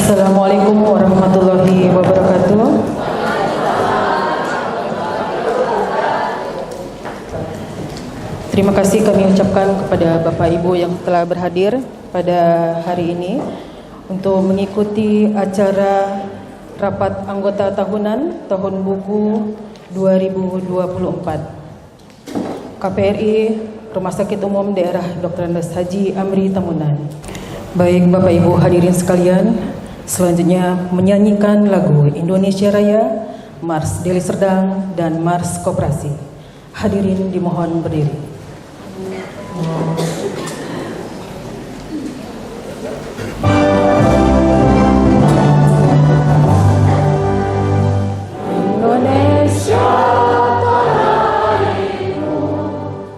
Assalamualaikum warahmatullahi wabarakatuh. Terima kasih kami ucapkan kepada Bapak Ibu yang telah berhadir pada hari ini untuk mengikuti acara rapat anggota tahunan tahun buku 2024 KPRI Rumah Sakit Umum Daerah Dr. Andes Haji Amri Tamunan. Baik Bapak Ibu hadirin sekalian, selanjutnya menyanyikan lagu Indonesia Raya, Mars Deli Serdang, dan Mars Koperasi. Hadirin dimohon berdiri. Indonesia tanah airmu,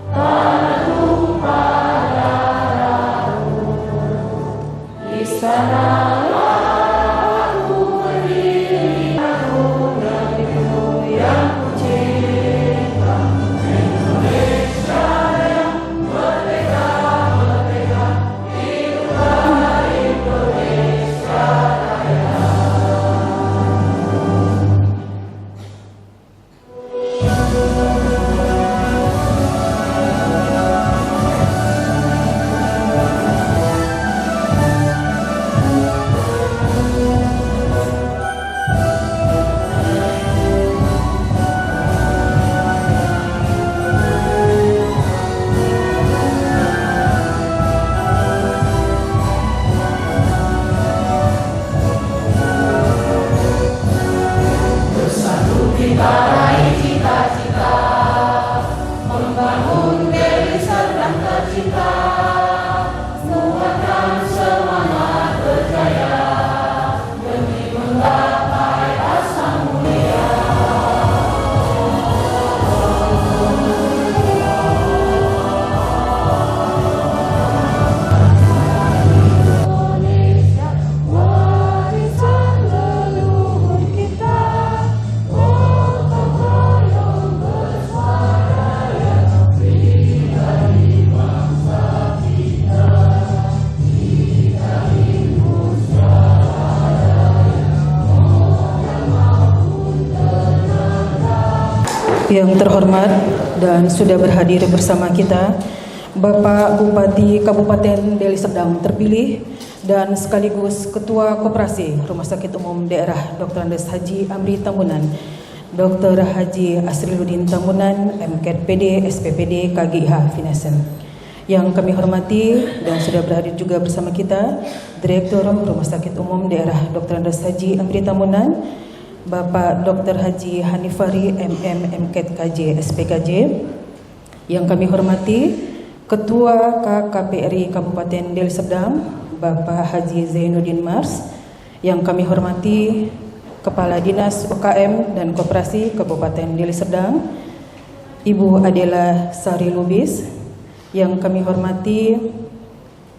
tanah tumpah darahmu, di sanalah aku berdiri, aku negeriku yang ku cinta. Indonesia yang merdeka, merdeka, hiduplah Indonesia Raya. Raih cita-cita, membangun Deli Serdang tercinta, kuatkan semangat berjaya demi menggapai asa mulia. Indonesia warisan leluhur kita. Yang terhormat dan sudah berhadir bersama kita Bapak Bupati Kabupaten Deli Serdang terpilih dan sekaligus Ketua Koperasi Rumah Sakit Umum Daerah Dr. Andes Haji Amri Tamunan, Dr. Haji Asriluddin Tamunan, MKED PD, SPPD, KGIH, Finesen. Yang kami hormati dan sudah berhadir juga bersama kita Direktur Rumah Sakit Umum Daerah Dr. Andes Haji Amri Tamunan, Bapak Dr. Haji Hanifari MM MKED KJ SPKJ. Yang kami hormati Ketua KKPRI Kabupaten Deli Serdang Bapak Haji Zainuddin Mars. Yang kami hormati Kepala Dinas UKM dan Koperasi Kabupaten Deli Serdang Ibu Adela Sari Lubis. Yang kami hormati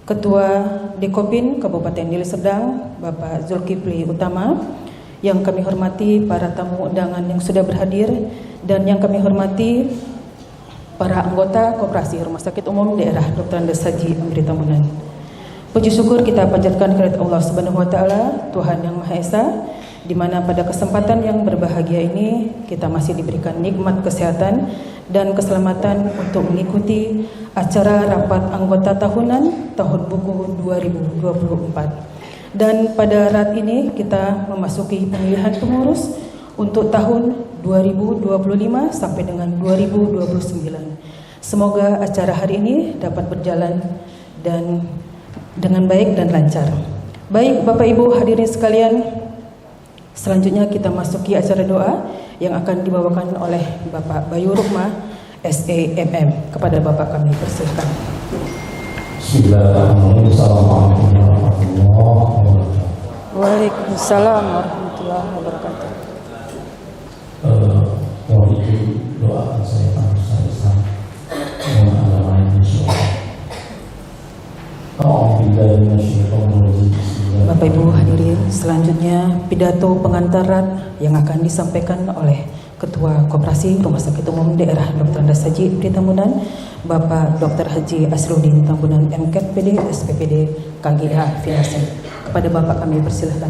Ketua Dekopin Kabupaten Deli Serdang Bapak Zulkifli Utama. Yang kami hormati para tamu undangan yang sudah berhadir, dan yang kami hormati para anggota Koperasi Rumah Sakit Umum Daerah Dr. Andes Haji Amri Tamunan. Puji syukur kita panjatkan kepada Allah Subhanahu wa taala, Tuhan yang Maha Esa, di mana pada kesempatan yang berbahagia ini kita masih diberikan nikmat kesehatan dan keselamatan untuk mengikuti acara rapat anggota tahunan tahun buku 2024. Dan pada saat ini kita memasuki pemilihan pengurus untuk tahun 2025 sampai dengan 2029. Semoga acara hari ini dapat berjalan dan dengan baik dan lancar. Baik Bapak Ibu hadirin sekalian, selanjutnya kita masuki acara doa yang akan dibawakan oleh Bapak Bayu Rukma SEMM. Kepada Bapak kami persilakan. Bismillahirrahmanirrahim. Waalaikumsalam warahmatullahi wabarakatuh. Mohon izin doakan saya besar-besar dengan agama Indonesia. Bapak Ibu hadirin, selanjutnya pidato pengantaran yang akan disampaikan oleh Ketua Koperasi Rumah Sakit Umum Daerah Dr. Andes Haji Amri Tamunan, Bapak Dr. Haji Asriluddin Tamunan MKED PD, SPPD, KGIH, Finesen. Kepada Bapak kami persilahkan.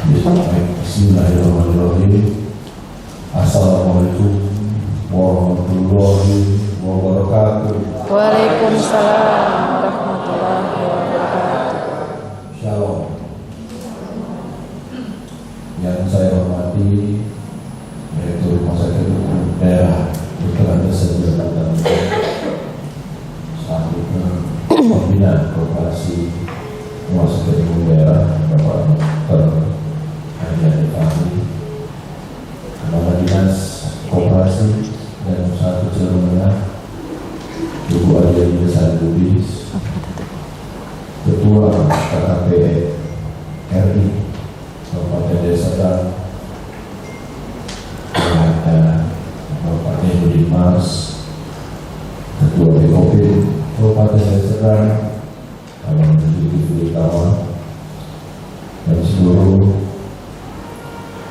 Bismillahirrahmanirrahim. Assalamualaikum warahmatullahi wabarakatuh. Waalaikumsalam warahmatullahi wabarakatuh. Shalom. Yang saya hormati yaitu Rumah Sakit Umum Daerah Dr. Andes Jakarta, selanjutnya Pembinaan Koperasi Rumah Sakit Umum Daerah Bapak Dr. Haji Fahmi, Kepala Dinas Koperasi dan Usaha Kecil Menengah Ibu Adia Desa Lubis, Ketua KKP RI Kabupaten Desa Sedang, ada Bapak Nedi Mas, Ketua BKP Kabupaten Desa Sedang, Abang Zulkifli Kawan, dan seluruh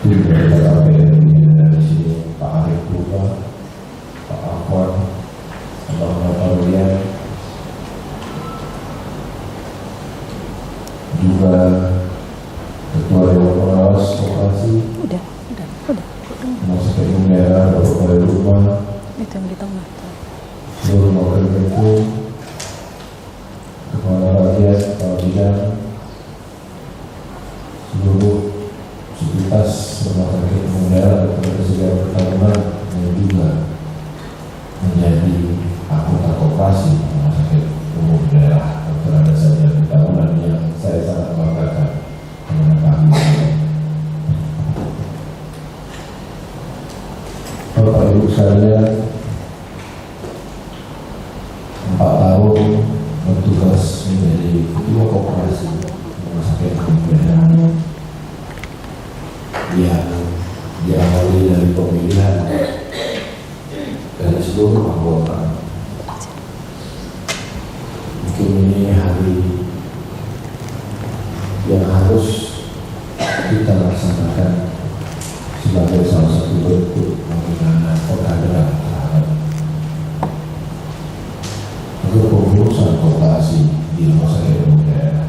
tim dari KKP RI dari sini, Pak Arif Putra, Pak Afwan, Abang Natalia, juga Ketua Dewan Pengawas Koperasi, Udah. Rumah Sakit Umum Daerah Bapak Balai Rumah, Itu yang di tengah. seluruh wakil menko, kepala bagian, kepala bidang, seluruh sivitas Rumah Sakit Umum Daerah Bapak Presiden Pertahunan yang juga menjadi anggota koperasi Rumah Sakit Umum Daerah Dr. Andes Pertahunan yang saya sangat banggakan dengan kami. Bapak Ibu sekalian, 4 tahun bertugas menjadi ketua koperasi Rumah Sakit Umum Daerah yang diawali dari pemilihan dari seluruh anggota. Mungkin ini hari yang harus kita laksanakan sebagai salah satu bentuk pembinaan pengkaderan terhadap kepengurusan koperasi di Rumah Sakit Umum Daerah.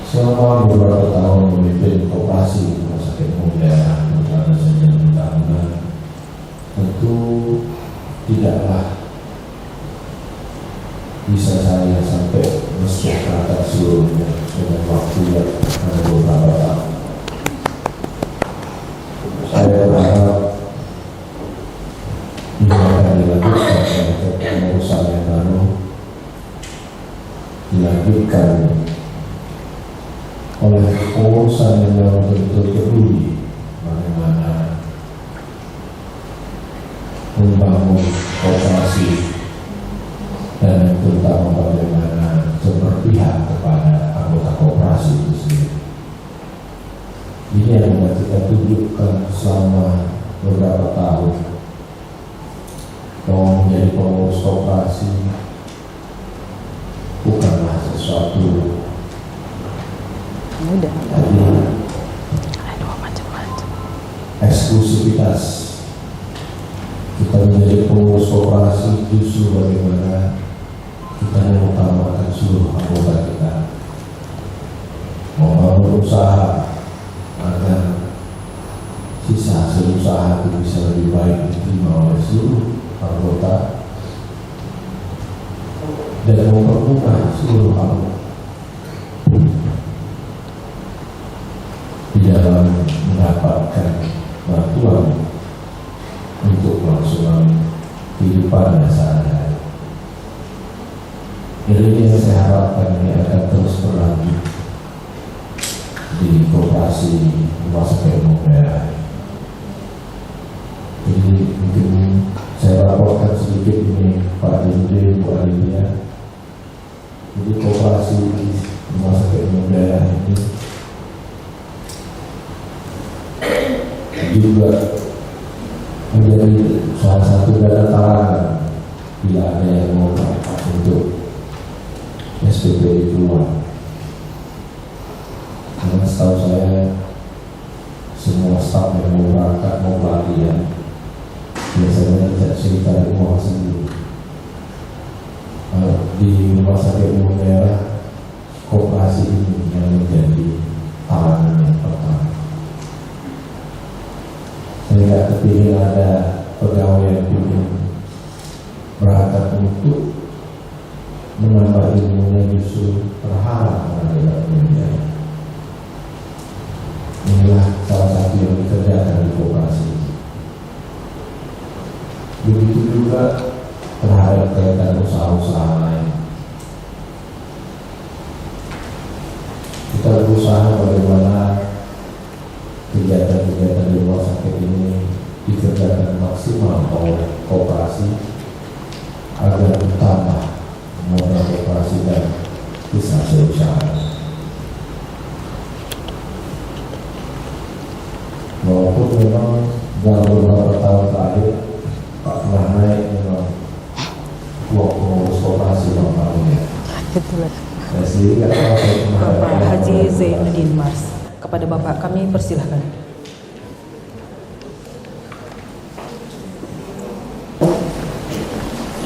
Selama beberapa tahun memimpin koperasi Rumah Sakit Umum Daerah terutama sejak tahunan, tentu tidaklah bisa saya sampai menceritakan seluruhnya dengan waktu yang ada beberapa tahun. Saya berharap ini akan dilanjutkan untuk pengurusan yang baru, dilanjutkan oleh pengurusan yang memang betul peduli bagaimana membangun koperasi dan yang terutama bagaimana berpihak kepada anggota koperasi itu sendiri. Ini yang kita tunjukkan selama beberapa tahun bahwa menjadi pengurus koperasi bukanlah sesuatu eksklusivitas. Kita menjadi pengurus koperasi justru bagaimana kita mengutamakan seluruh anggota kita membangun usaha agar sisa hasil usaha itu bisa lebih baik diterima oleh seluruh anggota dan mempermudah seluruh anggota di dalam mendapatkan bantuan untuk kelangsungan kehidupannya sehari-hari. Ini yang saya harapkan ini akan terus berlanjut di koperasi Rumah Sakit Umum Daerah. Jadi mungkin saya laporkan sedikit ini Pak Dirjen, Bu Adia. Jadi koperasi Rumah Sakit Umum Daerah ini juga menjadi salah satu dana talangan bila ada yang mau untuk SPP keluar. Karena setahu saya semua staf yang mau berangkat mau pelatihan biasanya tidak cerita dari uang sendiri. di Rumah Sakit Umum Daerah Koperasi ini yang menjadi tawanan yang pertama. Saya tidak kepingin ada pegawai yang ingin berangkat untuk menambah ilmunya, justru berharap menambah ilmunya. Inilah salah satu yang dikerjakan di koperasi. Begitu juga terhadap kaitan usaha-usaha lain. Kita berusaha bagaimana kegiatan-kegiatan di rumah sakit ini dikerjakan maksimal oleh koperasi agar bertambah modal koperasi dan bisa usaha. Walaupun memang dalam beberapa tahun terakhir Pak pernah naik memang uang pengurus koperasi Bapak ini. Saya sendiri Bapak Haji Zainuddin Mars. Kepada Bapak kami persilahkan.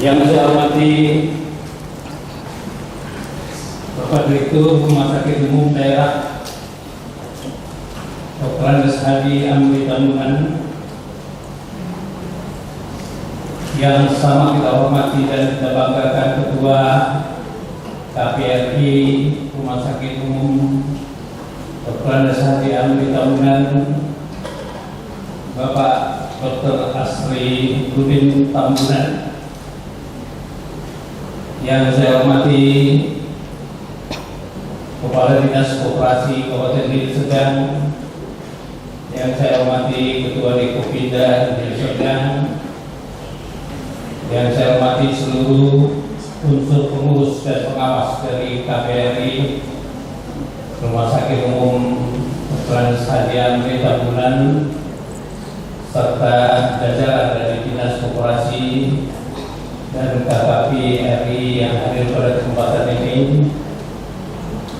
Yang saya hormati Bapak Direktur Rumah Sakit Umum Daerah Dr. Andes Hadi Amri Tamunan, yang sama kita hormati dan kita banggakan Ketua KPRI Rumah Sakit Umum Dr. Andes Hadi Amri Tamunan, Bapak Dr. Asri Budin Tamunan, yang saya hormati Kepala Dinas Koperasi Kabupaten Deli Serdang, yang saya hormati Ketua Dikopinda Deli Serdang, yang saya hormati seluruh unsur pengurus dan pengawas dari KPRI Rumah Sakit Umum Dr. Andes Hadi Amri Tamunan, serta jajaran dari Dinas Koperasi dan KKP RI yang hadir pada kesempatan ini,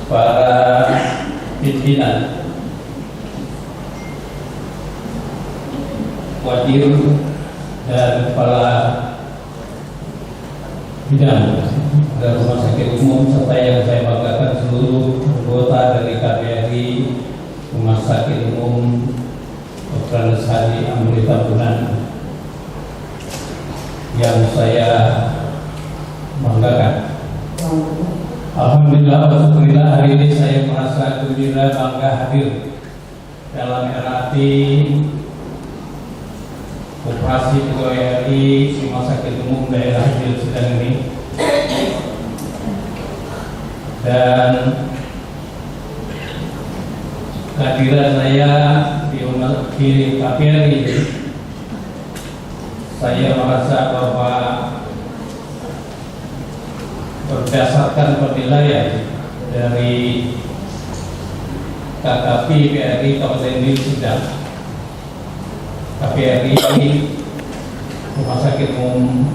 para pimpinan, wadir dan kepala bidang dari Rumah Sakit Umum, serta yang saya banggakan seluruh anggota dari KPRI Rumah Sakit Umum Dr. Andes Hadi Amri Tamunan yang saya banggakan. Alhamdulillah, alhamdulillah, hari ini saya merasa gembira, bangga hadir dalam RAT Koperasi Pegawai RI Rumah Sakit Umum Daerah Deli Serdang ini. Dan kehadiran saya di KPRI, saya merasa bahwa berdasarkan penilaian dari KKP PRI Kabupaten Deli Serdang, KPRI Rumah Sakit Umum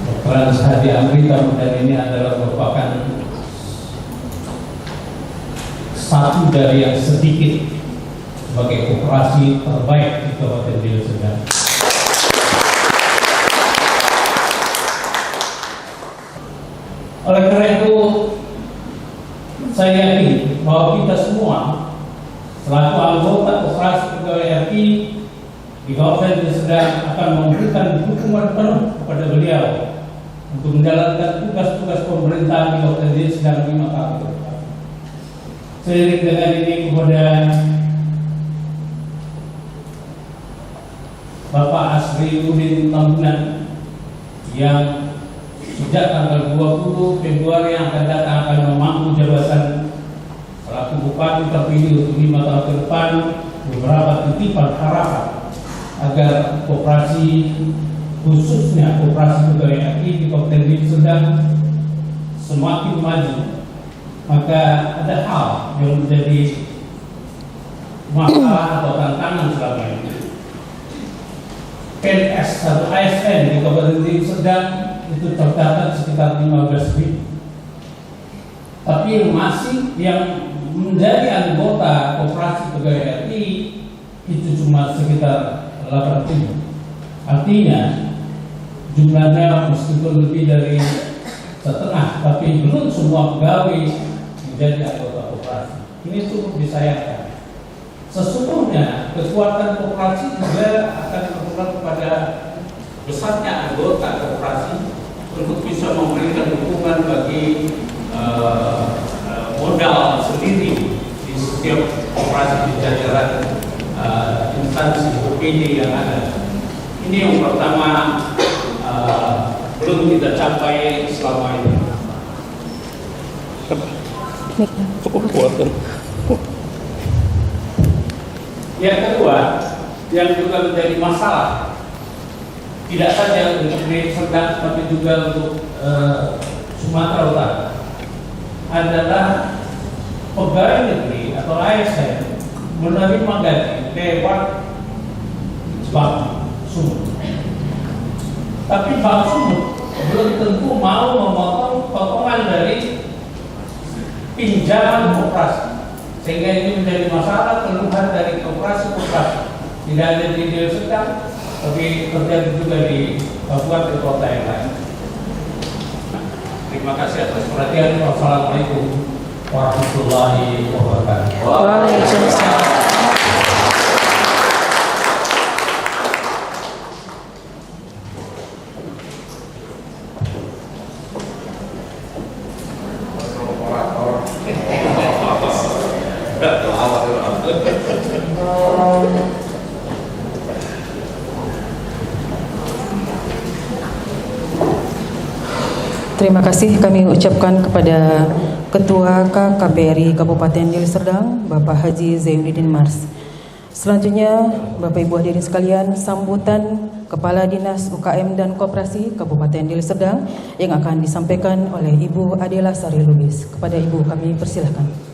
Dr. Andes Hadi Amri Tamunan ini adalah merupakan satu dari yang sedikit sebagai koperasi terbaik di Kabupaten Deli Serdang. Oleh karena itu, saya yakin bahwa kita semua selaku anggota Koperasi Pegawai RI di Kabupaten Deli Serdang akan memberikan dukungan penuh kepada beliau untuk menjalankan tugas-tugas pemerintahan di Kabupaten Deli Serdang 5 tahun ke depan. Seiring dengan ini, kepada Bapak Asri Budin Tamunan yang sejak tanggal 20 Februari yang akan datang akan memangku jabatan selaku Bupati terpilih untuk 5 tahun ke depan, beberapa titipan harapan agar koperasi, khususnya koperasi pegawai RI di Kabupaten Deli Serdang semakin maju. Maka ada hal yang menjadi masalah atau tantangan selama ini. PNS atau ASN di Kabupaten Deli Serdang itu terdapat sekitar 15.000. Tapi yang menjadi anggota Koperasi Pegawai RI itu cuma sekitar 8.000. Artinya jumlahnya meskipun lebih dari setengah, tapi belum semua pegawai menjadi anggota koperasi. Ini cukup disayangkan. Sesungguhnya kekuatan koperasi juga akan berperan kepada besarnya anggota koperasi untuk bisa memberikan dukungan bagi modal sendiri di setiap koperasi di jajaran instansi OPD yang ada. Ini yang pertama belum kita capai selama ini. Yang kedua, yang juga menjadi masalah, tidak saja untuk Deli Serdang, tapi juga untuk Sumatera Utara, adalah pegawai negeri atau ASN menerima gaji lewat bank sumut. Tapi bank sumut belum tentu mau memotong potongan dari pinjaman koperasi, sehingga ini menjadi masalah keluhan dari koperasi-koperasi. Tidak ada di Deli Serdang, tapi terjadi juga di kabupaten kota yang lain. Terima kasih atas perhatian. Wassalamualaikum warahmatullahi wabarakatuh. Waalaikumsalam. Terima kasih kami ucapkan kepada Ketua KKBRI Kabupaten Deli Serdang, Bapak Haji Zainuddin Mars. Selanjutnya, Bapak Ibu hadirin sekalian, sambutan Kepala Dinas UKM dan Koperasi Kabupaten Deli Serdang yang akan disampaikan oleh Ibu Adela Sari Lubis. Kepada Ibu kami persilahkan.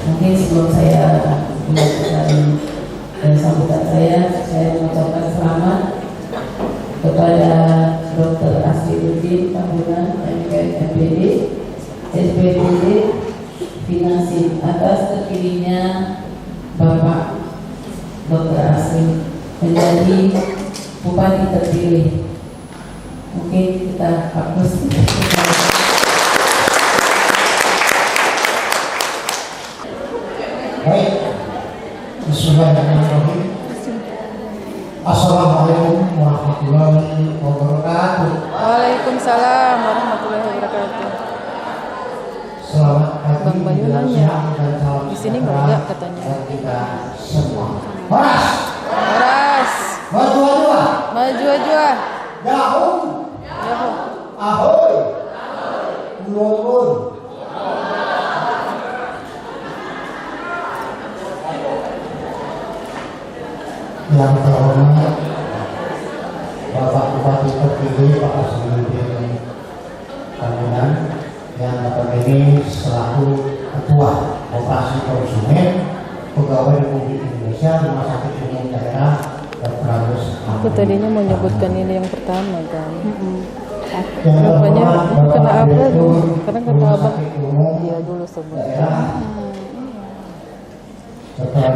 Mungkin sebelum saya melakukan sambutan saya mengucapkan selamat kepada Dr. Asliuddin Tambunan, MPD, SPPD, Finansi atas terpilihnya Bapak Dr. Asli menjadi Bupati terpilih. Mungkin kita fokus. Baik, Bismillahirrahmanirrahim. Assalamualaikum warahmatullahi wabarakatuh. Waalaikumsalam warahmatullahi wabarakatuh. Selamat pagi. Bang Bayu nanya, di sini nggak ada katanya. Kita semua. Horas. Horas. Maju aja. Maju aja. Jauh. Ahoy. Ulun. Yang terhormat Bapak Bupati terpilih Pak Asliuddin Tambunan yang notabene selaku Ketua Koperasi Konsumen Pegawai Republik Indonesia Rumah Sakit Umum Daerah Dr. Aku tadinya mau nyebutkan ini yang pertama kan. Yang Rupanya terhormat kena Bapak apa Direktur tuh? Karena kata Rumah abang Sakit Umum dia dulu sebut. Daerah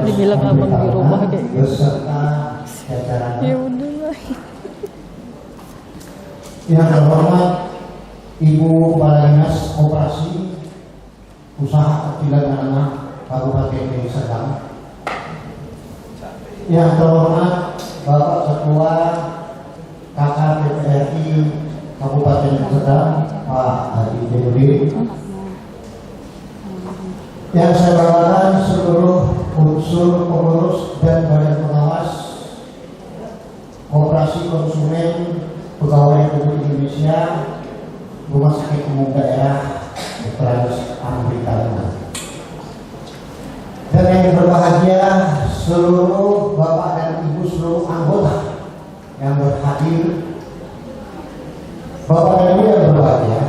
Dibilang abang di rumah kayak gitu. beserta jajaran. Ya udah lah. Yang terhormat Ibu Kepala Dinas Koperasi Usaha Kecil dan Menengah Kabupaten Deli Serdang. Yang terhormat Bapak Ketua KKBRI Kabupaten Deli Serdang Pak Haji Zainuddin. Yang saya banggakan seluruh unsur pengurus dan badan pengawas Koperasi Konsumen Pegawai Republik Indonesia Rumah Sakit Umum Daerah Dr. Tambunan. Dan yang berbahagia seluruh Bapak dan Ibu seluruh anggota yang berhadir. Bapak dan Ibu yang berbahagia,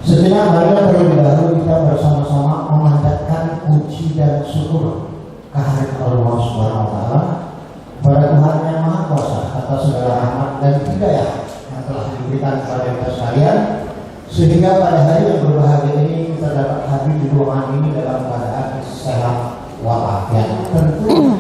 sejenak marilah terlebih dahulu kita bersama dan syukur kehadirat Allah Subhanahu wa taala kepada Tuhan yang Maha Kuasa atas segala rahmat dan hidayah yang telah diberikan kepada kita sekalian, sehingga pada hari yang berbahagia ini kita dapat hadir di ruangan ini dalam keadaan sehat walafiat. Tentu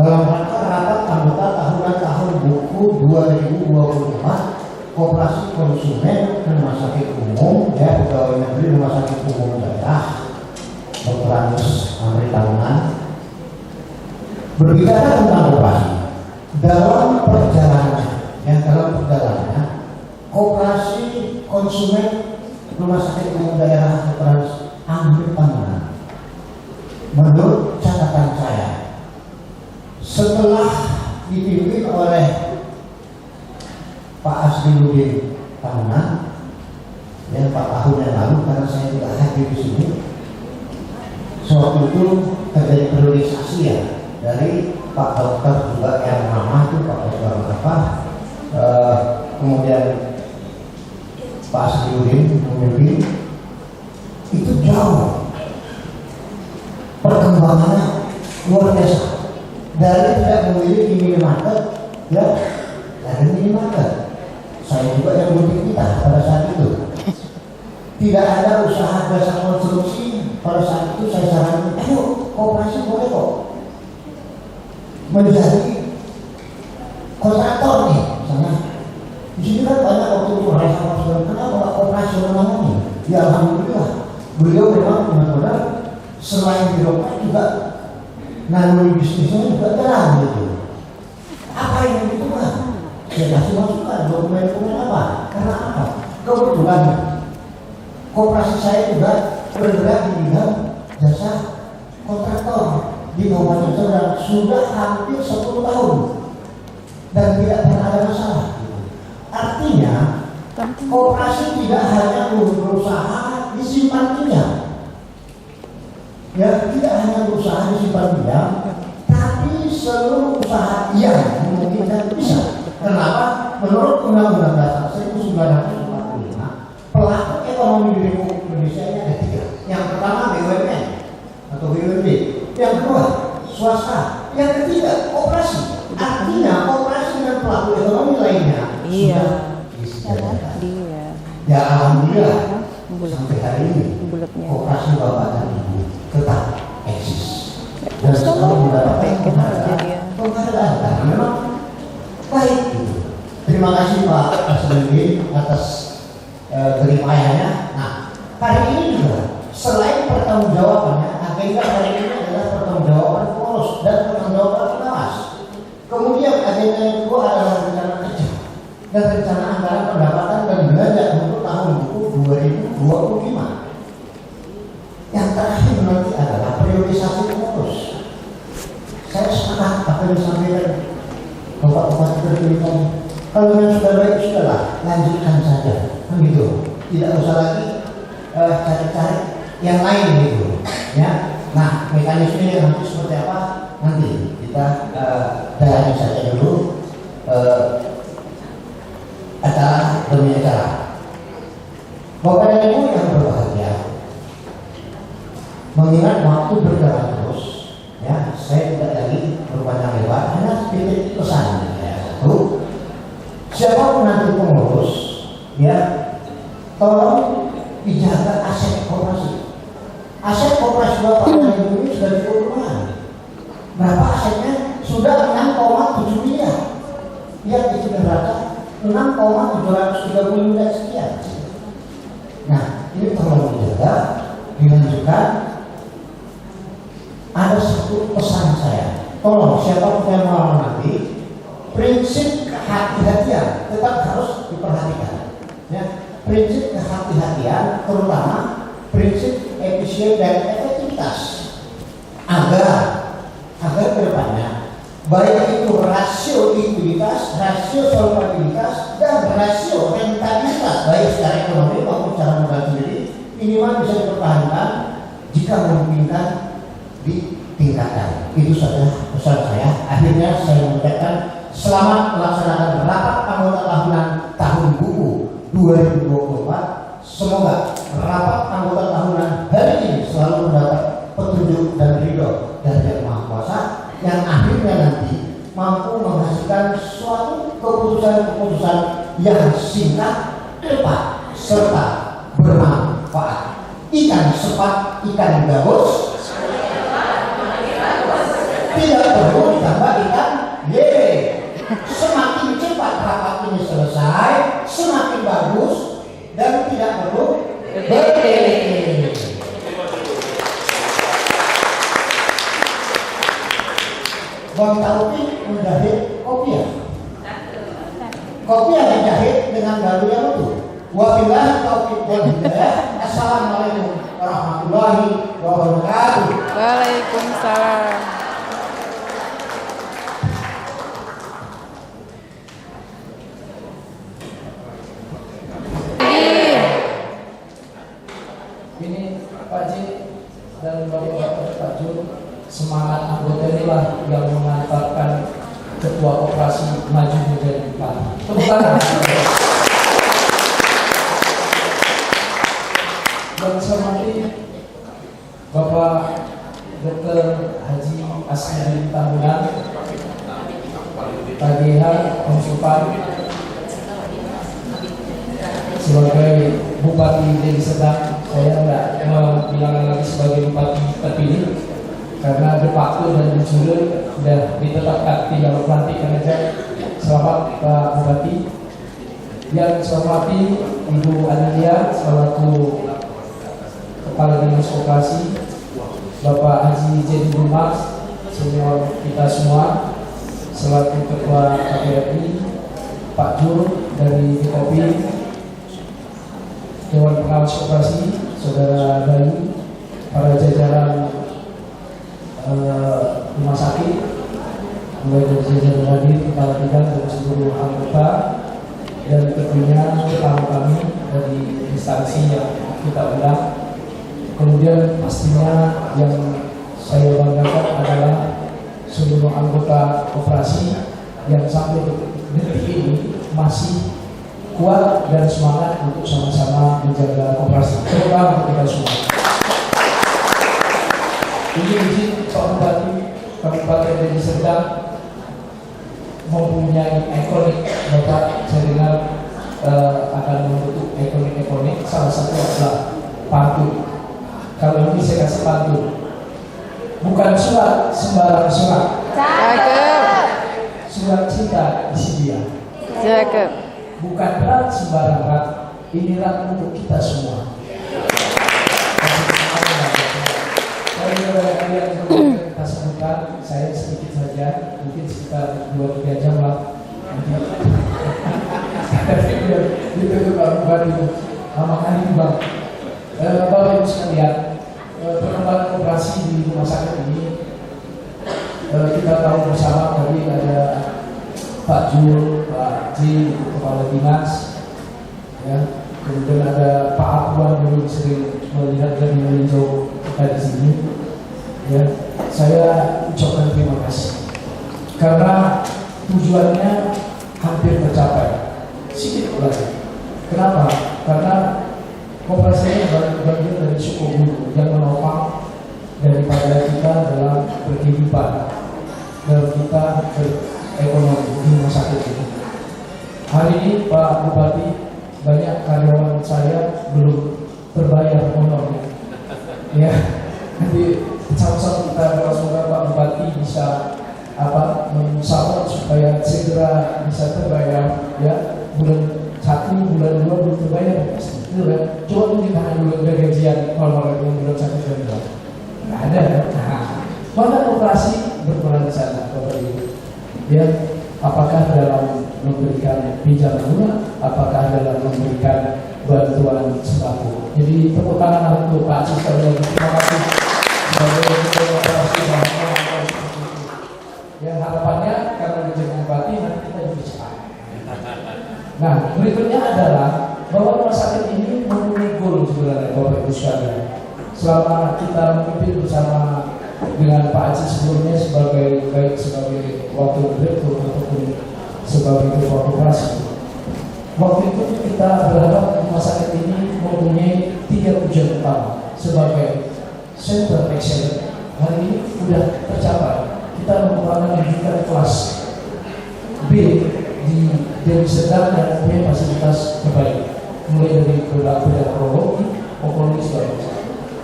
dalam rangka rapat anggota tahunan tahun buku 2024 Koperasi Konsumen Rumah Sakit Umum, ya, Pegawai Negeri Rumah Sakit Umum Daerah Dr. Anus Amri Tahunan. Berbicara tentang koperasi, dalam perjalanannya Koperasi Konsumen Rumah Sakit Umum Daerah Dr. Anus Amri Tahunan, menurut catatan saya, setelah dipimpin oleh Pak Asriuddin Tahunan yang 4 tahun yang lalu, karena saya tidak hadir di sini, sewaktu itu terjadi priorisasi ya dari Pak Dokter juga yang lama itu Pak Dokter apa, kemudian Pak Asriuddin memimpin, itu jauh perkembangannya luar biasa. Dari tidak memiliki minimarket, ya, dari minimarket. Saya juga yang memimpin kita pada saat itu. Tidak ada usaha jasa konstruksi pada saat itu. Saya sarankan, ayo koperasi boleh kok menjadi kontraktor nih, misalnya. Di sini kan banyak waktu itu rasa konsumen, kenapa nggak koperasi namanya? Ya alhamdulillah, beliau memang benar-benar selain birokrat juga naluri bisnisnya juga terang gitu. Apa yang dibutuhkan? Saya kasih masukan dokumen-dokumen apa? Karena apa? Kebetulan koperasi saya juga bergerak di bidang jasa kontraktor di Kabupaten Serdang sudah hampir 10 tahun dan tidak pernah ada masalah. Artinya koperasi tidak hanya berusaha disimpan pinjam. Ya, tidak hanya berusaha disimpan pinjam, tapi seluruh usaha yang memungkinkan bisa. Kenapa? Menurut Undang-Undang Dasar 1945, pelaku ekonomi di Republik Indonesia ini ada 3. Yang pertama BUMN atau BUMD, yang kedua swasta, yang ketiga koperasi. Artinya koperasi dan pelaku ekonomi lainnya sudah disediakan. Ya alhamdulillah sampai hari ini koperasi Bapak dan Ibu tetap eksis dan selalu mendapatkan penghargaan karena memang baik gitu. Terima kasih Pak Asriuddin atas jeripayanya. Nah, hari ini juga selain pertanggungjawabannya, agenda hari ini adalah pertanggungjawaban polos dan pertanggungjawaban pengawas. Kemudian agenda yang kedua adalah rencana kerja dan rencana anggaran pendapatan dan belanja untuk tahun buku 2025. Yang terakhir nanti adalah priorisasi pengurus. Saya sepakat apa yang disampaikan Bapak Bupati terpilih tadi. Kalau yang sudah baik sudahlah, lanjutkan saja, kan gitu. Tidak usah lagi cari-cari yang lain gitu. Ya, nah mekanismenya nanti seperti apa? Nanti kita dalami saja dulu acara demi acara. Bapak dan Ibu yang berbahagia, mengingat waktu berjalan terus, ya, saya tidak lagi berpanjang lebar, hanya sedikit pesan. Ya, satu, siapapun nanti pengurus, ya, tolong dijaga aset koperasi. Aset koperasi Bapak dan Ibu ini sudah dikumpulkan. Berapa asetnya? Sudah 6,7 miliar. Lihat di sini berapa? 6,730 miliar sekian. Nah, ini tolong dijaga, dilanjutkan. Ada satu pesan saya, tolong siapapun yang mau nanti, prinsip kehati-hatian tetap harus diperhatikan. Ya, prinsip kehati-hatian, terutama prinsip efisien dan efektivitas, agar kedepannya baik itu rasio likuiditas, rasio solvabilitas, dan rasio rentabilitas baik secara ekonomi maupun secara modal sendiri minimal bisa dipertahankan jika memungkinkan ditingkatkan. Itu saja pesan saya. Akhirnya saya mengucapkan selamat melaksanakan rapat anggota tahunan tahun buku 2024. Semoga rapat anggota tahunan hari ini selalu mendapat petunjuk dan ridho dari Yang Maha Kuasa yang akhirnya nanti mampu menghasilkan suatu keputusan-keputusan yang singkat, tepat, serta bermanfaat. Ikan sepat, ikan gabus, tidak perlu ditambah ikan lele. Semakin cepat rapat ini selesai, semakin bagus dan tidak perlu bertele. Bang Taufik menjahit kopiah. Kopiah dijahit dengan galu yang utuh. Wabillahi taufiq wal hidayah. Assalamualaikum warahmatullahi wabarakatuh. Waalaikumsalam. Ini Pak Ji dan Bapak Pak Jun, semangat anggota inilah yang mengantarkan ketua koperasi maju menjadi bupati. Tepuk tangan. Dan saya hormati Bapak Dr. Haji Asmari Tambunan, KGH Konsultan sebagai Bupati Deli Serdang. Saya tidak mau bilang lagi sebagai bupati terpilih karena de facto dan de jure sudah ditetapkan, tinggal pelantikan aja. Selamat Pak Bupati. Yang saya hormati Ibu Adelia selaku Kepala Dinas Koperasi, Bapak Haji Jadi Dumas senior kita semua selaku Ketua KPRI, Pak Jur dari DKP, Dewan Pengawas Koperasi, Saudara Bayu, para jajaran rumah sakit, mulai dari jajaran hadir, kepala bidang dan seluruh anggota, dan tentunya tamu kami dari instansi yang kita undang. Kemudian pastinya yang saya banggakan adalah seluruh anggota koperasi yang sampai detik ini masih kuat dan semangat untuk sama-sama menjaga koperasi, terutama kita semua. Ini izin Pak Bupati Kabupaten Deli Serdang mempunyai ikonik. Bapak saya dengar akan membentuk ikonik. Salah satu adalah pantun. Kalau ini saya kasih pantun. Bukan surat sembarang surat. Cakep. Surat cinta isi dia. Cakep. Bukan rat sembarang rat. Ini rat untuk kita semua. Saya yang kita sebutkan, saya sedikit saja, mungkin sekitar 2-3 jam lah. Itu Pak Bupati, makanya Bang. Bapak Ibu sekalian, perkembangan koperasi di rumah sakit ini kita tahu bersama. Tadi ada Pak Jul, Pak Ji, Kepala Dinas, ya. Kemudian ada Pak Abwan dulu sering melihat dan meninjau kita di sini. Ya, saya ucapkan terima kasih karena tujuannya hampir tercapai. Sedikit lagi. Kenapa? Karena koperasi ini bagian dari suku guru yang menopang daripada kita dalam berkehidupan dan kita berekonomi di rumah sakit ini. Hari ini Pak Bupati, banyak karyawan saya belum terbayar honornya. Ya, nanti sama-sama kita semoga Pak Bupati bisa mensupport supaya segera bisa terbayar. Ya, bulan 1, bulan 2 belum terbayar pasti. Itu kan, coba tuh ditahan dulu udah gajian kalau yang bulan 1 dan 2. Nggak ada kan? Nah, mana koperasi berperan di sana, Bapak Ibu? Ya, apakah dalam memberikan pinjaman lunak, apakah dalam memberikan bantuan sembako. Jadi tepuk tangan untuk Pak Cisco. Terima kasih. Yang harapannya karena menjadi bupati nanti kita juga cepat. Nah, berikutnya adalah bahwa rumah sakit ini mempunyai goal sebenarnya Bapak Ibu sekalian. Selama kita memimpin bersama dengan Pak Haji sebelumnya baik sebagai wakil direktur ataupun sebagai ketua koperasi. Waktu itu kita berharap rumah sakit ini mempunyai 3 tujuan utama sebagai Center Excellence hari ini sudah tercapai. Kita merupakan pendidikan kelas B di Deli Serdang yang mempunyai fasilitas terbaik, mulai dari pedagologi, onkologi segala macam.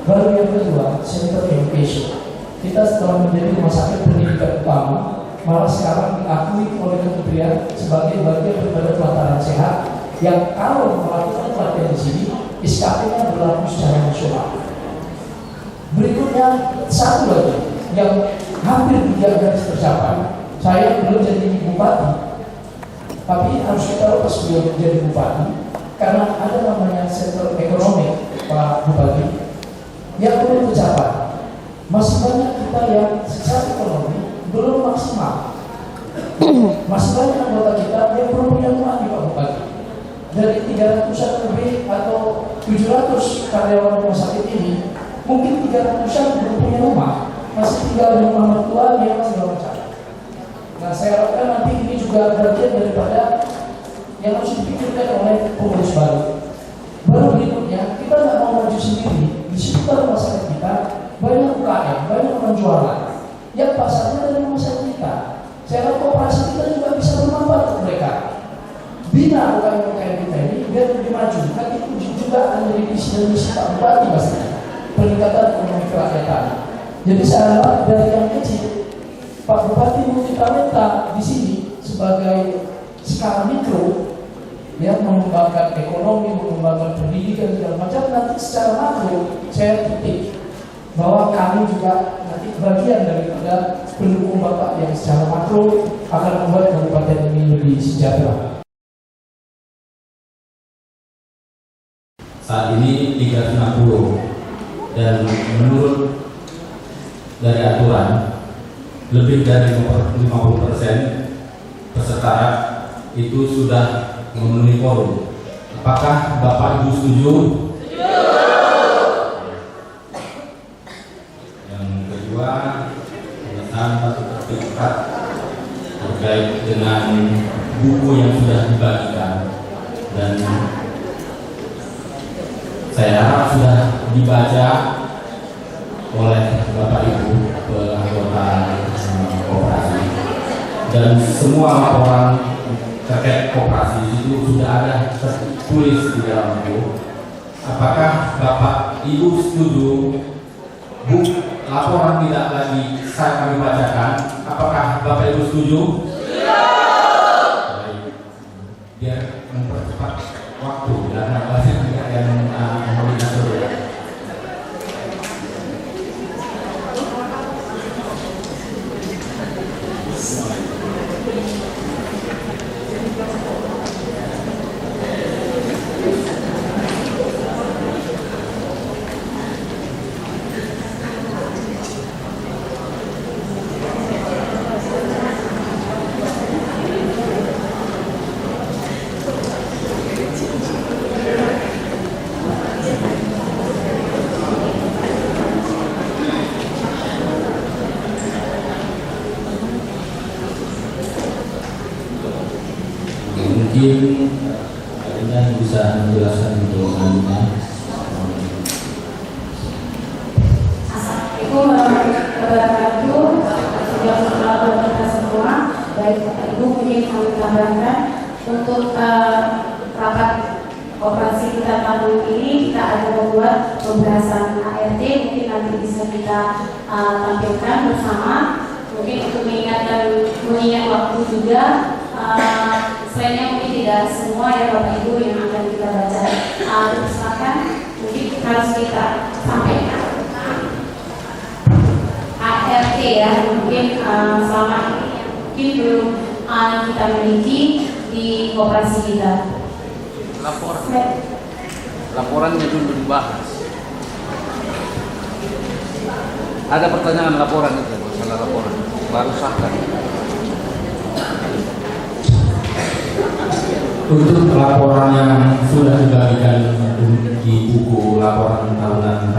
Baru yang kedua, Center Education. Kita setelah menjadi rumah sakit pendidikan utama, malah sekarang diakui oleh Kementerian sebagai bagian daripada pelataran sehat yang kalau melakukan pelatihan di sini, SKP-nya berlaku secara nasional. Berikutnya satu lagi yang hampir 3 garis tercapai. Saya belum jadi bupati, tapi harus kita lepas beliau menjadi bupati karena ada namanya sektor ekonomi Pak Bupati yang belum tercapai. Masih banyak kita yang secara ekonomi belum maksimal. Masih banyak anggota kita yang belum punya rumah di Pak Bupati. Dari 300-an lebih atau 700 karyawan rumah sakit ini, mungkin 300-an belum punya rumah, masih tinggal di rumah mertua, dia masih segala macam. Nah, saya harapkan nanti ini juga bagian daripada yang harus dipikirkan oleh pengurus baru. Baru berikutnya, kita nggak mau maju sendiri. Di sekitar rumah sakit kita banyak UKM, banyak orang jualan yang pasarnya dari rumah sakit kita. Saya harap kooperasi kita juga bisa bermanfaat untuk mereka. Bina UKM kita ini biar lebih maju. Kan itu juga ada di visi dan misi Pak Bupati pasti. Peningkatan ekonomi kerakyatan. Jadi saya harap dari yang kecil, Pak Bupati multitalenta di sini sebagai skala mikro, yang mengembangkan ekonomi, mengembangkan pendidikan segala macam. Nanti secara makro saya titik bahwa kami juga nanti bagian daripada pendukung Bapak yang secara makro akan membuat kabupaten ini lebih sejahtera. Saat ini 360 dan menurut dari aturan lebih dari 50% peserta itu sudah memenuhi quorum. Apakah Bapak Ibu setuju? Yang kedua, pengesahan satu sertifikat terkait dengan buku yang sudah dibagikan dan saya harap sudah dibaca oleh Bapak Ibu anggota koperasi dan semua laporan terkait koperasi itu sudah ada tertulis di dalam buku. Apakah Bapak Ibu setuju laporan tidak lagi kami bacakan? Apakah Bapak Ibu setuju? Biar mempercepat waktu dan banyak yang melihat dulu. Mungkin kalian bisa menjelaskan untuk selanjutnya. Assalamualaikum warahmatullahi wabarakatuh. Sudah berlalu kita semua. Baik Bapak Ibu, mungkin kami tambahkan untuk rapat operasi kita tahun ini kita ada membuat pembahasan ART. Mungkin nanti bisa kita tampilkan bersama. Mungkin untuk mengingat waktu juga. Selainnya mungkin tidak semua ya Bapak Ibu yang akan kita baca. Silakan mungkin harus kita sampaikan ART ya, mungkin selama ini mungkin belum kita miliki di koperasi kita. Laporannya dulu dibahas. Ada pertanyaan laporan itu, masalah laporan baru sahkan. Untuk laporan yang sudah dibagikan di buku laporan tahunan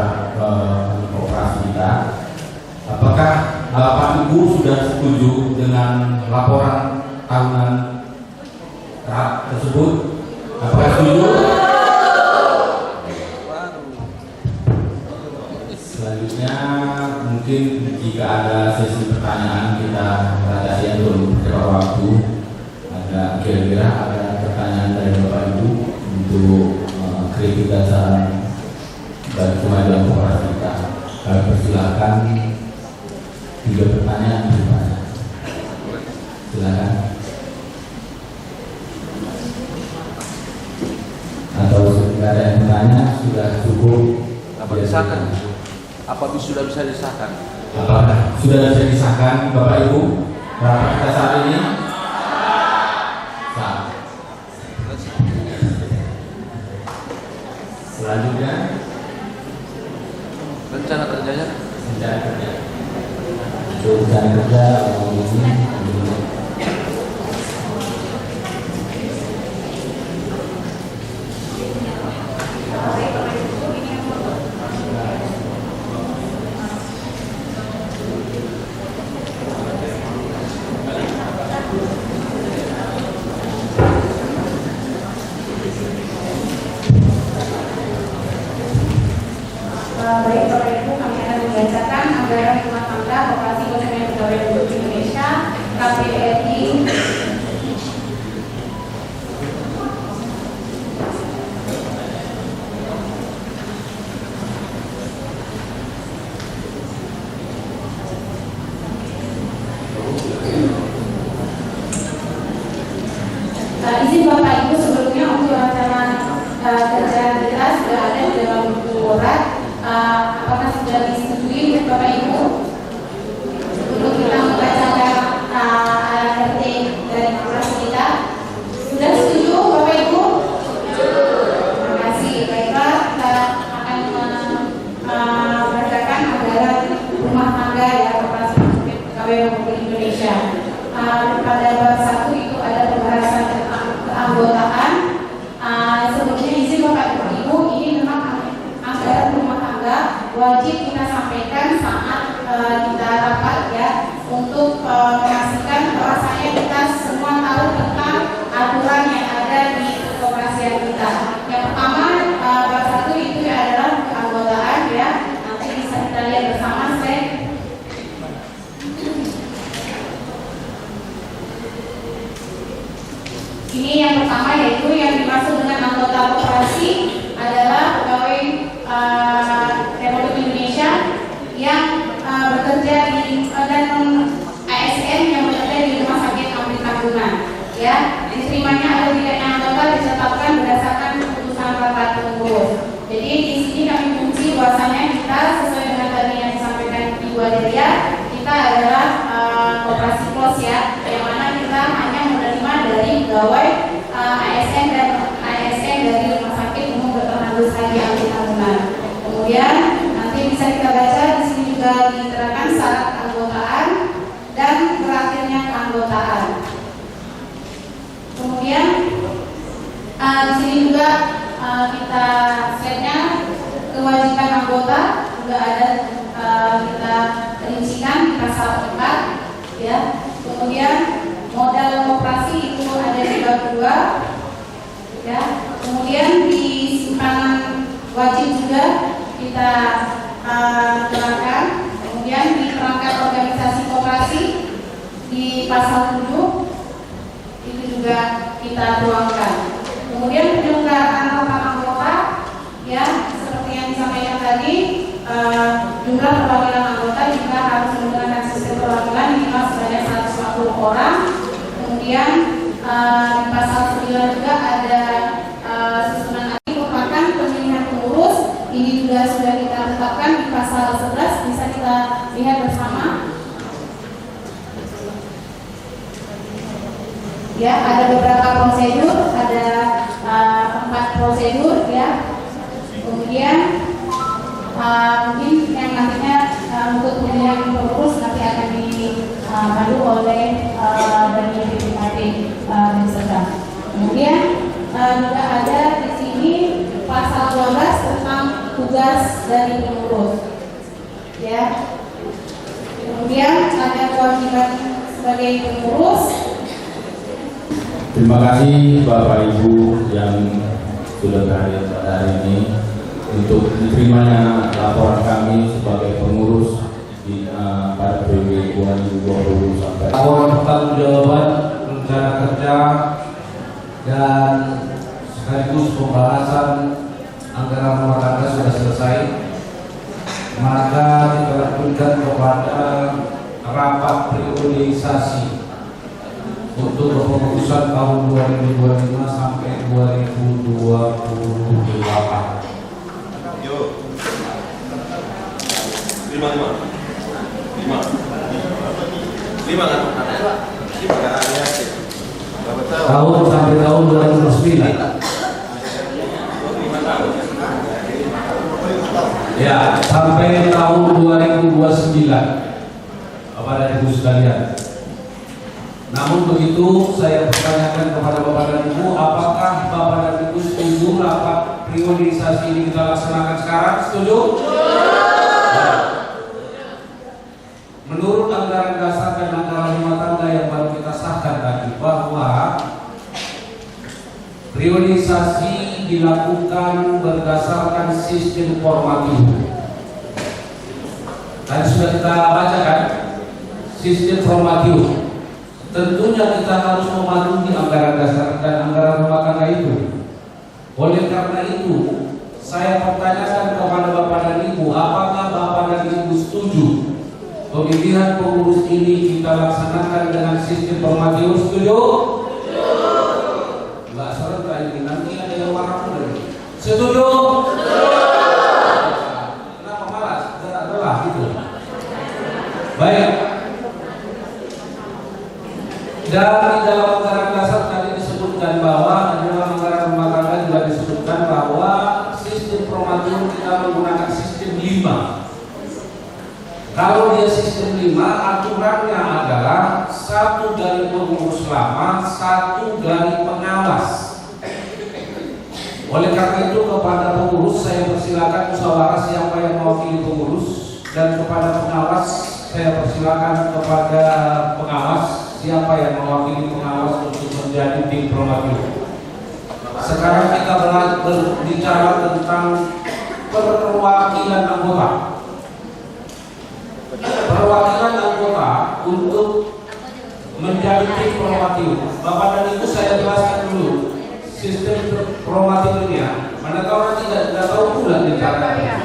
koperasi kita, apakah Bapak Ibu sudah setuju dengan laporan tahunan tersebut? Apakah setuju? Selanjutnya jika ada sesi pertanyaan kita batasi untuk beberapa waktu. Ada kira-kira ada pertanyaan dari Bapak Ibu untuk kritik dan saran bagi kemajuan koperasi kita. Kami persilahkan 3 pertanyaan bertanya. Silakan. Atau jika ada yang bertanya sudah cukup. Apa disahkan? Apa sudah bisa disahkan? Apakah sudah bisa disahkan Bapak Ibu rapat kita saat ini? Sah. Selanjutnya Rencana kerjanya? rencana kerja. Rencana kerja ini. Baik Bapak Ibu, kami akan membacakan anggaran rumah tangga Koperasi Konsumen Pegawai Republik Indonesia KPRI izin Bapak Ibu, sebelumnya untuk rencana kerja kita sudah ada di dalam buku borat. Apakah sudah disetujui Bapak Ibu untuk kita membacakan RT dari koperasi kita? Sudah setuju Bapak Ibu? Terima kasih. Baiklah, kita akan membacakan anggaran rumah tangga ya Koperasi Pegawai Republik Indonesia. Pada bab 1 itu ada pembahasan tentang keanggotaan. Sebelumnya izin Bapak Ibu, ini memang anggaran rumah tangga wajib kita sampaikan saat kita rapat ya, untuk memastikan bahwasanya kita semua tahu tentang aturan yang ada di koperasian kita. Yang pertama bab 1 itu adalah keanggotaan ya. Nanti bisa kita lihat bersama ini yang pertama, yaitu yang dimaksud dengan anggota koperasi adalah pegawai Republik Indonesia yang bekerja di dan ASN yang bekerja di Rumah Sakit Amri Tanggungan. Ya, diterimanya atau tidaknya anggota ditetapkan berdasarkan keputusan rapat pengurus. Jadi di sini kami kunci bahwasanya kita sesuai dengan tadi yang disampaikan Ibu Adelia, kita adalah koperasi close ya, yang mana kita hanya menerima dari pegawai ASN dan ASN dari Rumah Sakit Umum Dr. Handus Hadi Amri Tanggungan. Kemudian nanti bisa kita baca di sini juga diterangkan syarat keanggotaan dan berakhirnya keanggotaan. Kemudian di sini juga kita slide-nya kewajiban anggota juga ada kita rincikan di pasal 4 ya. Kemudian modal koperasi itu ada di bab 2 ya. Kemudian di simpanan wajib juga kita terangkan. Kemudian di perangkat organisasi koperasi di pasal 7 itu juga kita tuangkan. Kemudian penyelenggaraan rapat anggota ya, seperti yang disampaikan tadi, jumlah perwakilan anggota juga harus menggunakan sistem perwakilan minimal sebanyak 140 orang. Kemudian di pasal 9 juga ada susunan ahli merupakan pemilihan pengurus. Ini juga sudah kita tetapkan di pasal 11, bisa kita lihat bersama. Ya, ada beberapa prosedur, ada 4 prosedur ya. Kemudian mungkin yang nantinya untuk pemilihan pengurus nanti akan dipandu oleh dari BPKP Desa. Kemudian juga ada di sini pasal 12 tentang tugas dari pengurus. Ya. Kemudian ada kewajiban sebagai pengurus. Terima kasih Bapak Ibu yang sudah hadir pada hari ini untuk diterimanya laporan kami sebagai pengurus pada 2020 sampai laporan pertanggungjawaban rencana kerja dan sekaligus pembahasan anggaran rumah tangga sudah selesai, maka kita lanjutkan kepada rapat priorisasi untuk kepengurusan tahun 2025 sampai 2028. Tahun sampai tahun 2009. Ya, sampai tahun 2029, Bapak dan Ibu sekalian. Namun begitu, saya pertanyakan kepada Bapak dan Ibu, apakah Bapak dan Ibu setuju rapat priorisasi ini kita laksanakan sekarang? Setuju? Ya. Menurut anggaran dasar dan anggaran rumah tangga yang baru kita sahkan tadi, bahwa priorisasi dilakukan berdasarkan sistem formatif. Tadi sudah kita bacakan sistem formatif. Tentunya kita harus memenuhi anggaran dasar dan anggaran rumah tangga itu. Oleh karena itu, saya pertanyakan kepada Bapak dan Ibu, apakah Bapak dan Ibu setuju pemilihan pengurus ini kita laksanakan dengan sistem formatif? Setuju? Enggak serentak ini, nanti ada yang marah pun. Setuju? Kenapa malas? Gerak-gerak gitu. Baik. Dan di dalam anggaran dasar tadi disebutkan bahwa di dalam anggaran rumah tangga juga disebutkan bahwa sistem formatif kita menggunakan sistem 5. Kalau dia sistem 5, aturannya adalah 1 dari pengurus lama, 1 dari pengawas. Oleh karena itu kepada pengurus saya persilakan musyawarah siapa yang mewakili pengurus, dan kepada pengawas saya persilakan kepada pengawas siapa yang mewakili pengawas untuk menjadi tim formatif. Sekarang kita berbicara tentang perwakilan anggota. Perwakilan anggota untuk menjadi tim formatif. Bapak dan Ibu saya jelaskan dulu sistem formatif ini ya. Mana tahu nanti tidak tahu pula caranya.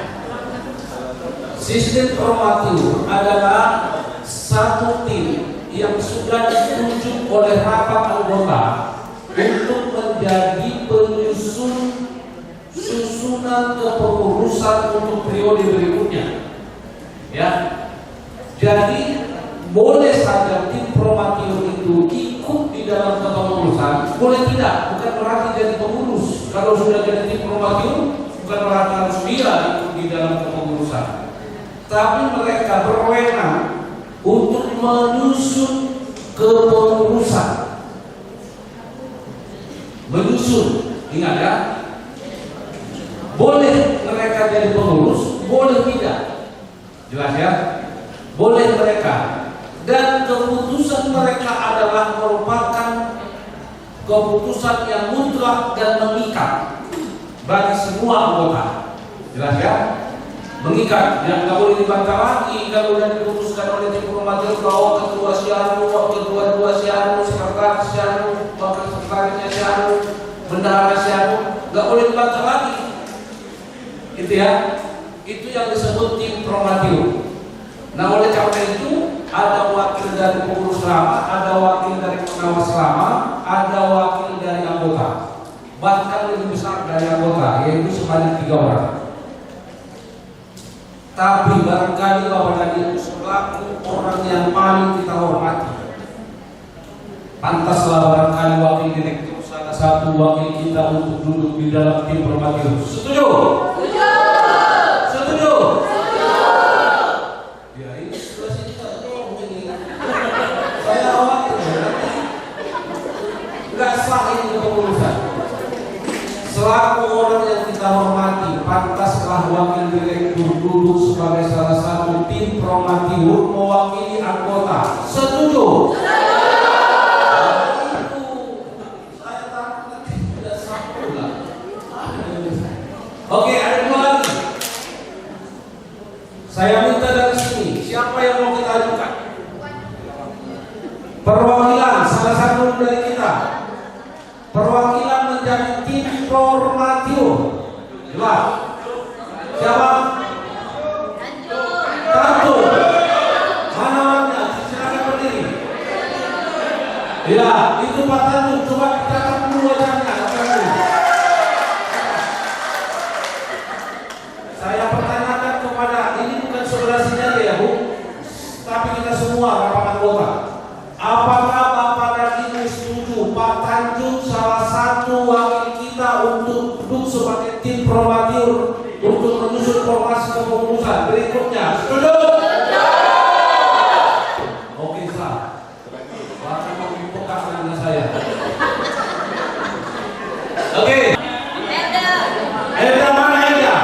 Sistem formatif adalah satu tim yang sudah ditunjuk oleh rapat anggota untuk menjadi penyusun susunan kepengurusan untuk periode berikutnya. Ya, jadi boleh saja tim formatif itu ikut di dalam kepengurusan, boleh tidak, bukan berarti jadi pengurus. Kalau sudah jadi tim formatif, bukan berarti harus dia ikut di dalam kepengurusan. Tapi mereka berwenang untuk menyusun kepengurusan. Menyusun, ingat ya. Boleh mereka jadi pengurus, boleh tidak. Jelas ya? Boleh mereka. Dan keputusan mereka adalah merupakan keputusan yang mutlak dan mengikat bagi semua anggota. Jelas ya? Mengikat, yang nggak boleh dibantah lagi kalau sudah diputuskan oleh tim formatif bahwa ketua sianu, ketua dua sianu, sekretaris sianu, wakil sekretarisnya sianu, bendahara sianu, nggak boleh dibantah lagi. Itu ya, itu yang disebut tim formatif. Nah oleh karena itu ada wakil dari pengurus lama, ada wakil dari pengawas lama, ada wakil dari anggota, bahkan lebih besar dari anggota, yaitu sebanyak 3 orang. Tapi barangkali Bapak dan Ibu selaku orang yang paling kita hormati, pantaslah barangkali wakil direktur salah satu wakil kita untuk duduk di dalam tim formatif. Setuju? Setuju. Setuju. Setuju. Ya ini situasi kita ini. Saya khawatir nanti nggak sah ini kepengurusan. Selaku orang yang kita hormati, pantaslah wakil direktur duduk sebagai salah satu tim formatif mewakili anggota. Setuju? Oke, ada 2 lagi. Saya minta dari sini, siapa yang mau kita ajukan? dari kita. Perwakilan menjadi tim Formatur. Jelas. Siapa? Tantu. Mana orangnya? Silakan berdiri. Ya, itu Pak Tantu. Coba kita ketemu wajahnya. Saya pertanyakan kepada, ini bukan sebelah ya Bu, tapi kita semua rapat anggota. Apakah Bapak dan Ibu setuju Pak Tanjung salah satu wakil kita untuk duduk sebagai tim Formatur untuk menyusun formasi kepengurusan berikutnya? Setuju? Oke, sah. Bapak membuka dengan saya. Oke. Eda mana Eda?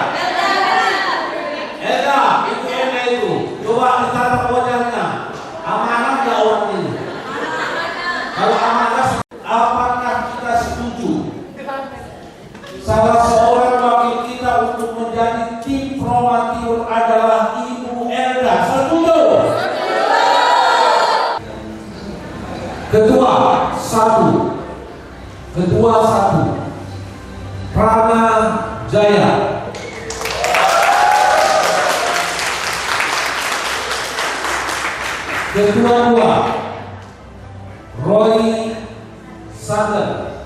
Eda, itu Eda itu. Coba ditatap wajahnya. Amanah nggak orang ini? Kalau amanah, apakah kita setuju salah seorang wakil kita untuk menjadi tim Formatur adalah Ibu Elda? Setuju? Ketua satu Prana Jaya. Ketua 2 Roy Sander.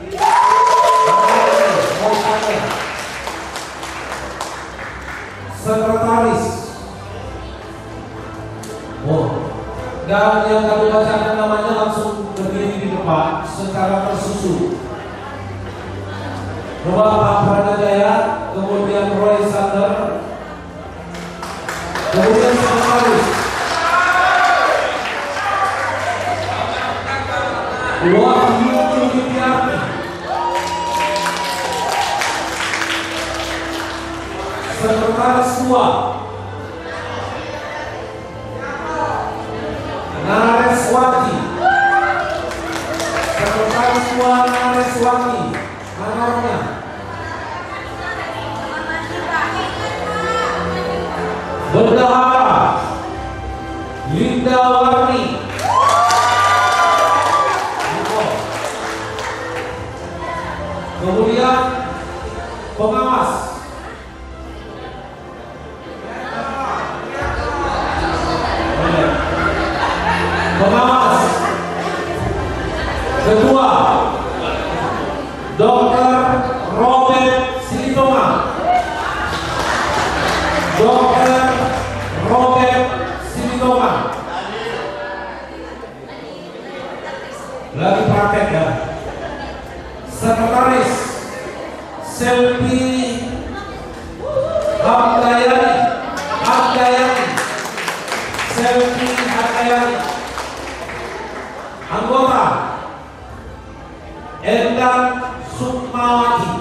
Sekretaris. Dan yang kami bacakan namanya langsung berdiri di depan secara tersusun. Pak Prana Jaya, kemudian Roy Sander, kemudian sekretaris. Wahyu Yudiarti. Sekretaris 2 Nareswati. Sekretaris 2 Nareswati. Nomornya Bendahara Linda Warni. Kemudian pengawas ketua Dr. Robert Simitoma. Dr. Robert Simitoma lagi praktek ya. Sekretaris Selvi Hamdayani. Selvi Hamdayani. Anggota Endang Sukmawati.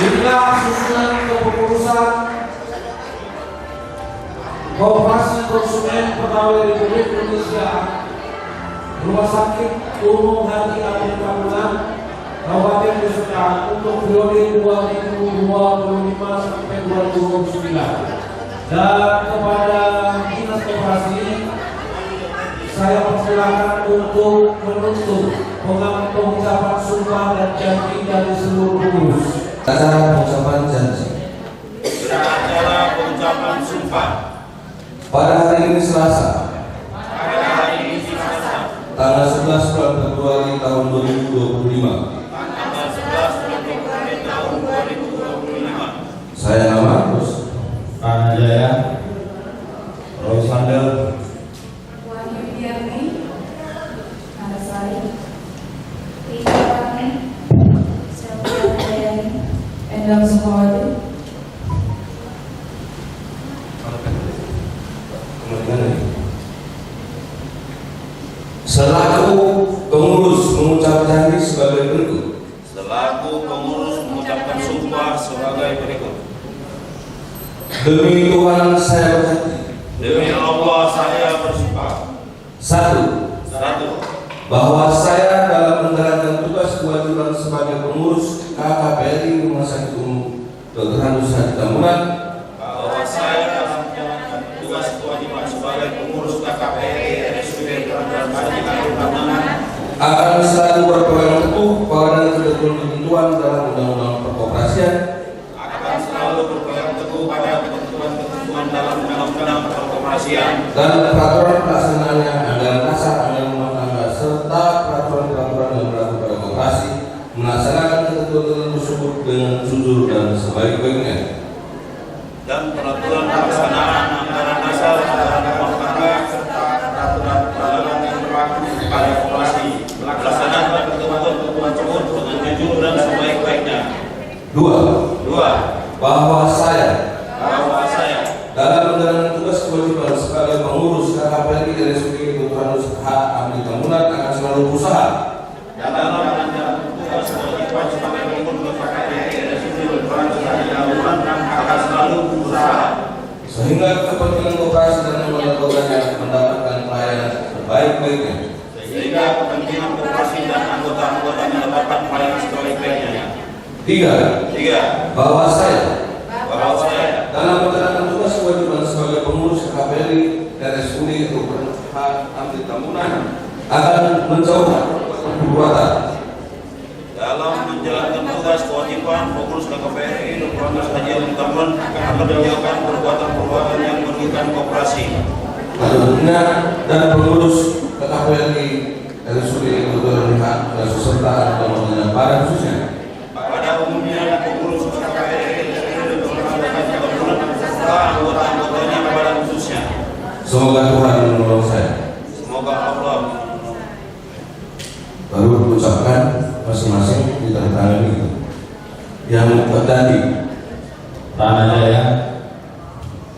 Inilah susunan kepengurusan Koperasi Konsumen Pegawai Republik Indonesia Rumah Sakit Umum Hati Amin Kabupaten Kabupaten Deli Serdang untuk periode 2025 sampai 2029. Dan kepada Dinas Koperasi saya persilakan untuk menuntut pengucapan sumpah dan janji dari seluruh pengurus. Acara pengucapan janji. Acara pengucapan sumpah. Pada hari ini Selasa. Tanggal 11 bulan Februari tahun 2025. Saya nama Prana Jaya, Roy Sander, Wahyu Yudiarti, Anasari, Linda Warni, Selvi Hamdayani, Endang Sukmawati. Selaku pengurus mengucap janji sebagai berikut. selaku pengurus mengucapkan sumpah sebagai berikut. Demi Tuhan saya berjanji. Demi Allah saya bersumpah. 1. Bahwa saya dalam menjalankan tugas kewajiban sebagai pengurus KKPRI Rumah Sakit Umum Dr. Handus Hadi Tambunan. Bahwa saya dalam menjalankan tugas kewajiban sebagai pengurus KKPRI RSUD Dr. Handus Hadi Tambunan akan selalu berpegang teguh pada ketentuan dalam Undang-Undang Perkoperasian, akan selalu berpegang teguh pada ketentuan dalam Undang-Undang Perkoperasian dan peraturan pelaksanaannya, anggaran dasar, anggaran rumah tangga, serta peraturan-peraturan yang berlaku pada koperasi, melaksanakan ketentuan tersebut dengan jujur dan sebaik-baiknya. dan peraturan pelaksanaan anggaran dasar, anggaran rumah tangga, serta peraturan yang berlaku pada koperasi, melaksanakan ketentuan tersebut dengan jujur dan sebaik-baiknya. Dua, bahwa saya dalam menjalankan tugas kewajiban sebagai pengurus KKPLI RSUD Kebutuhan Usaha Ambil Bangunan akan selalu berusaha dalam menjalankan tugas kewajiban sebagai pengurus KKPLI RSUD Kebutuhan Usaha Ambil Bangunan akan selalu berusaha sehingga kepentingan koperasi dan anggota-anggotanya mendapatkan pelayanan sebaik-baiknya. sehingga kepentingan koperasi dan anggota-anggotanya mendapatkan pelayanan sebaik-baiknya. Tiga, bahwa saya dalam menjalankan tugas kewajiban sebagai pengurus KKPLI RSUD Kebutuhan Usaha Ambil Bangunan akan menjauhkan perbuatan dalam menjalankan tugas kewajiban pengurus KKPLI Kebutuhan Usaha Ambil Bangunan akan menjauhkan perbuatan-perbuatan yang merugikan koperasi. Selanjutnya, dan pengurus KKPLI RSUD Kebutuhan Usaha serta anggotanya pada khususnya Pada umumnya pengurus KKPLI RSUD Kebutuhan Usaha Ambil Bangunan serta anggota-anggotanya pada khususnya. semoga Tuhan menolong saya. Semoga Allah. Baru mengucapkan masing-masing ditandatangani itu. Yang tadi Pranajaya,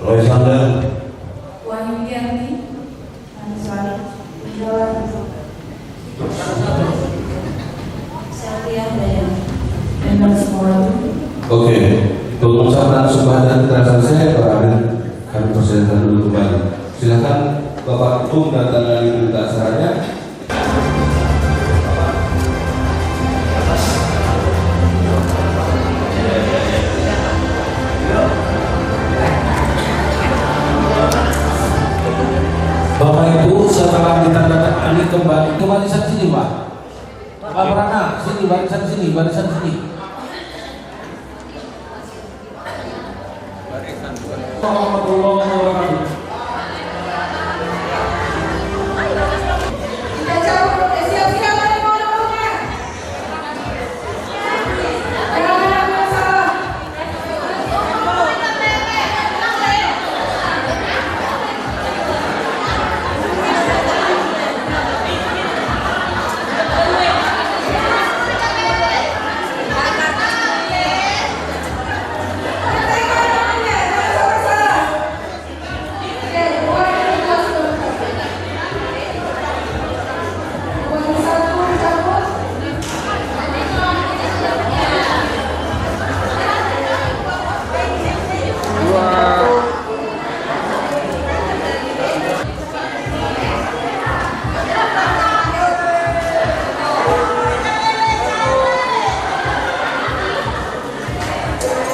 Alexander, Wahyu Gianti, Anuswari, Jawa Satya Daya, dan semua. Oke, pengucapan sumpah dan keterangan saya berada kami persilakan dulu kembali. Silakan Bapak Ketum dan tangani berita acaranya. Bapak Ibu setelah ditandatangani kembali ke barisan sini Pak. Pak Prana, sini barisan sini. Warahmatullahi wabarakatuh.